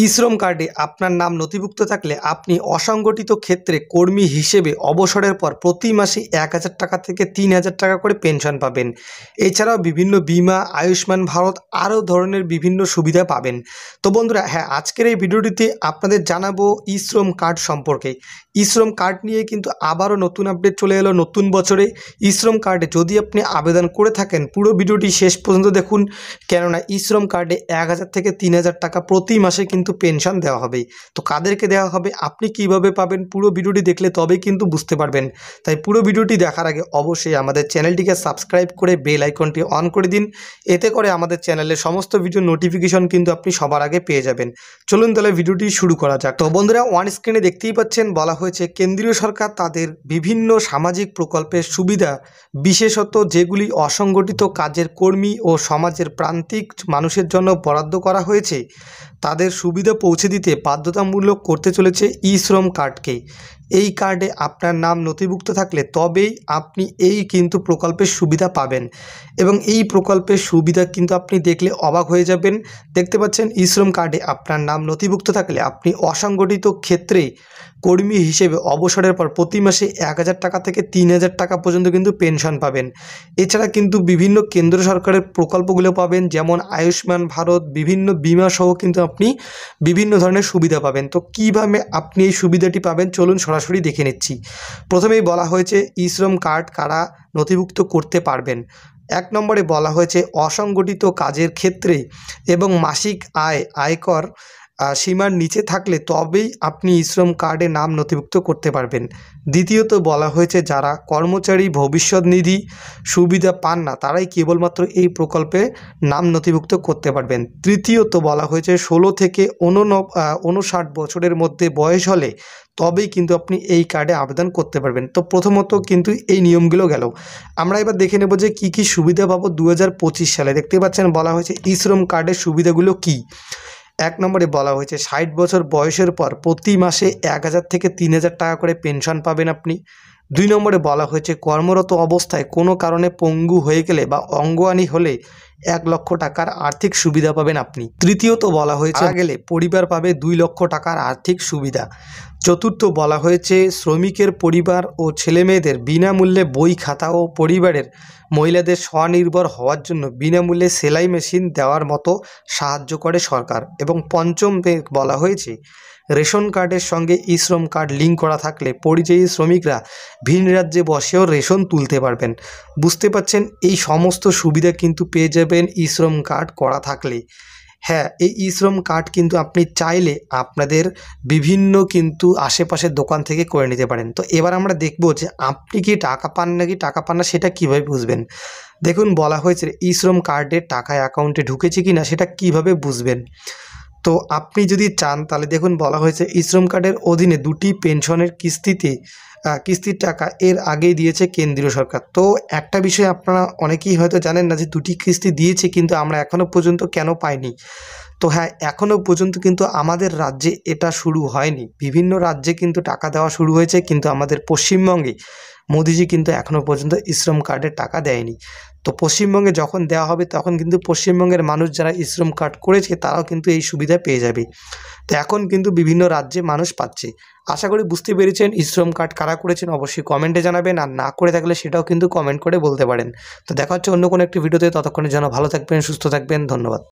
ই-শ্রম কার্ডে আপনার নাম নথিভুক্ত থাকলে আপনি অসংগঠিত ক্ষেত্রে কর্মী হিসেবে অবসরের পর প্রতি মাসে ১,০০০ টাকা থেকে ৩,০০০ টাকা করে পেনশন পাবেন। এছাড়াও বিভিন্ন বিমা, আয়ুষ্মান ভারত আরও ধরনের বিভিন্ন সুবিধা পাবেন। তো বন্ধুরা, আজকের এই ভিডিওটিতে আপনাদের জানাবো ই-শ্রম কার্ড সম্পর্কে। ই-শ্রম কার্ড নিয়ে কিন্তু আবারও নতুন আপডেট চলে এলো নতুন বছরে। ই-শ্রম কার্ডে যদি আপনি আবেদন করে থাকেন, পুরো ভিডিওটি শেষ পর্যন্ত দেখুন, কেননা ই-শ্রম কার্ডে ১,০০০ থেকে ৩,০০০ টাকা প্রতি মাসে কিন্তু পেনশন দেওয়া হবে। তো কাদেরকে দেওয়া হবে, আপনি কিভাবে পাবেন, পুরো ভিডিওটি দেখলে তবেই কিন্তু বুঝতে পারবেন। তাই পুরো ভিডিওটি দেখার আগে অবশ্যই আমাদের চ্যানেলটিকে সাবস্ক্রাইব করে বেল আইকনটি অন করে দিন। এতে করে আমাদের চ্যানেলের সমস্ত ভিডিও নোটিফিকেশন কিন্তু আপনি সবার আগে পেয়ে যাবেন। চলুন তাহলে ভিডিওটি শুরু করা যাক। তো বন্ধুরা, ওয়ান স্ক্রিনে দেখতেই পাচ্ছেন, বলা হয়েছে কেন্দ্রীয় সরকার তাদের বিভিন্ন সামাজিক প্রকল্পের সুবিধা, বিশেষত যেগুলি অসংগঠিত কাজের কর্মী ও সমাজের প্রান্তিক মানুষের জন্য বরাদ্দ করা হয়েছে, তাদের সুবিধা পৌঁছে দিতে বাধ্যতামূলক করতে চলেছে ই-শ্রম কার্ডকে। এই কার্ডে আপনার নাম নথিভুক্ত থাকলে তবেই আপনি এই কিন্তু প্রকল্পের সুবিধা পাবেন, এবং এই প্রকল্পের সুবিধা কিন্তু আপনি দেখলে অবাক হয়ে যাবেন। দেখতে পাচ্ছেন, ই-শ্রম কার্ডে আপনার নাম নথিভুক্ত থাকলে আপনি অসংগঠিত ক্ষেত্রে কর্মী হিসেবে অবসরের পর প্রতি মাসে ১,০০০ টাকা থেকে ৩,০০০ টাকা পর্যন্ত কিন্তু পেনশন পাবেন। এছাড়া কিন্তু বিভিন্ন কেন্দ্র সরকারের প্রকল্পগুলো পাবেন, যেমন আয়ুষ্মান ভারত, বিভিন্ন বিমা সহ কিন্তু আপনি বিভিন্ন ধরনের সুবিধা পাবেন। তো কীভাবে আপনি এই সুবিধাটি পাবেন, চলুন সরাসরি দেখে নিচ্ছি। প্রথমেই বলা হয়েছে ই-শ্রম কার্ড কারা নথিভুক্ত করতে পারবেন। ১ নম্বরে বলা হয়েছে অসংগঠিত কাজের ক্ষেত্রে এবং মাসিক আয়কর সীমার নিচে থাকলে তবেই আপনি ই-শ্রম কার্ডে নাম নথিভুক্ত করতে পারবেন। দ্বিতীয়ত বলা হয়েছে যারা কর্মচারী ভবিষ্যৎ নিধি সুবিধা পান না, তারাই কেবলমাত্র এই প্রকল্পে নাম নথিভুক্ত করতে পারবেন। তৃতীয়ত বলা হয়েছে ১৬ থেকে ৫৯ বছরের মধ্যে বয়স হলে তবেই কিন্তু আপনি এই কার্ডে আবেদন করতে পারবেন। তো প্রথমত কিন্তু এই নিয়মগুলো গেল। আমরা এবার দেখে নেব যে কী কী সুবিধা পাবো ২০২৫ সালে। দেখতে পাচ্ছেন, বলা হয়েছে ই-শ্রম কার্ডের সুবিধাগুলো কী। ১ নম্বরে বলা হয়েছে ৬০ বছর বয়সের পর প্রতি মাসে ১,০০০ থেকে ৩,০০০ টাকা করে পেনশন পাবেন আপনি। ২ নম্বরে বলা হয়েছে কর্মরত অবস্থায় কোনো কারণে পঙ্গু হয়ে গেলে বা অঙ্গহানি হলে ১,০০,০০০ টাকার আর্থিক সুবিধা পাবেন আপনি। তৃতীয়ত বলা হয়েছে মারা গেলে পরিবার পাবে ২,০০,০০০ টাকার আর্থিক সুবিধা। চতুর্থ বলা হয়েছে শ্রমিকের পরিবার ও ছেলেমেয়েদের বিনামূল্যে বই খাতা ও পরিবারের মহিলাদের স্বনির্ভর হওয়ার জন্য বিনামূল্যে সেলাই মেশিন দেওয়ার মতো সাহায্য করে সরকার। এবং পঞ্চম বলা হয়েছে রেশন কার্ডের সঙ্গে ই-শ্রম কার্ড লিঙ্ক করা থাকলে পরিযায়ী শ্রমিকরা ভিন রাজ্যে বসেও রেশন তুলতে পারবেন। বুঝতে পারছেন, এই সমস্ত সুবিধা কিন্তু পেয়ে যাবেন ই-শ্রম কার্ড করা থাকলে। এই ই-শ্রম কার্ড কিন্তু আপনি চাইলে আপনাদের বিভিন্ন কিন্তু আশেপাশের দোকান থেকে করে নিতে পারেন। তো এবার আমরা দেখব যে আপনি কি টাকা পান নাকি টাকা পান না, সেটা কীভাবে বুঝবেন। দেখুন, বলা হয়েছে ই-শ্রম কার্ডের টাকা অ্যাকাউন্টে ঢুকেছে কি না সেটা কিভাবে বুঝবেন। তো আপনি যদি চান তাহলে দেখুন, বলা হয়েছে ই-শ্রম কার্ডের অধীনে ২টি পেনশনের কিস্তির টাকা এর আগেই দিয়েছে কেন্দ্রীয় সরকার। তো একটা বিষয় আপনারা অনেকেই হয়তো জানেন না যে ২টি কিস্তি দিয়েছে, কিন্তু আমরা এখনও পর্যন্ত কেন পাইনি। তো এখনও পর্যন্ত কিন্তু আমাদের রাজ্যে এটা শুরু হয়নি। বিভিন্ন রাজ্যে কিন্তু টাকা দেওয়া শুরু হয়েছে, কিন্তু আমাদের পশ্চিমবঙ্গে মোদিজি কিন্তু এখনও পর্যন্ত ই-শ্রম কার্ডের টাকা দেয়নি। তো পশ্চিমবঙ্গে যখন দেওয়া হবে তখন কিন্তু পশ্চিমবঙ্গের মানুষ যারা ই-শ্রম কার্ড করেছে তারাও কিন্তু এই সুবিধা পেয়ে যাবে। তো এখন কিন্তু বিভিন্ন রাজ্যে মানুষ পাচ্ছে। আশা করি বুঝতে পেরেছেন ই-শ্রম কার্ড কারা করেছেন, অবশ্যই কমেন্টে জানাবেন, আর না করে থাকলে সেটাও কিন্তু কমেন্ট করে বলতে পারেন। তো দেখা হচ্ছে অন্য কোনো একটি ভিডিওতে, ততক্ষণের জন্য ভালো থাকবেন, সুস্থ থাকবেন, ধন্যবাদ।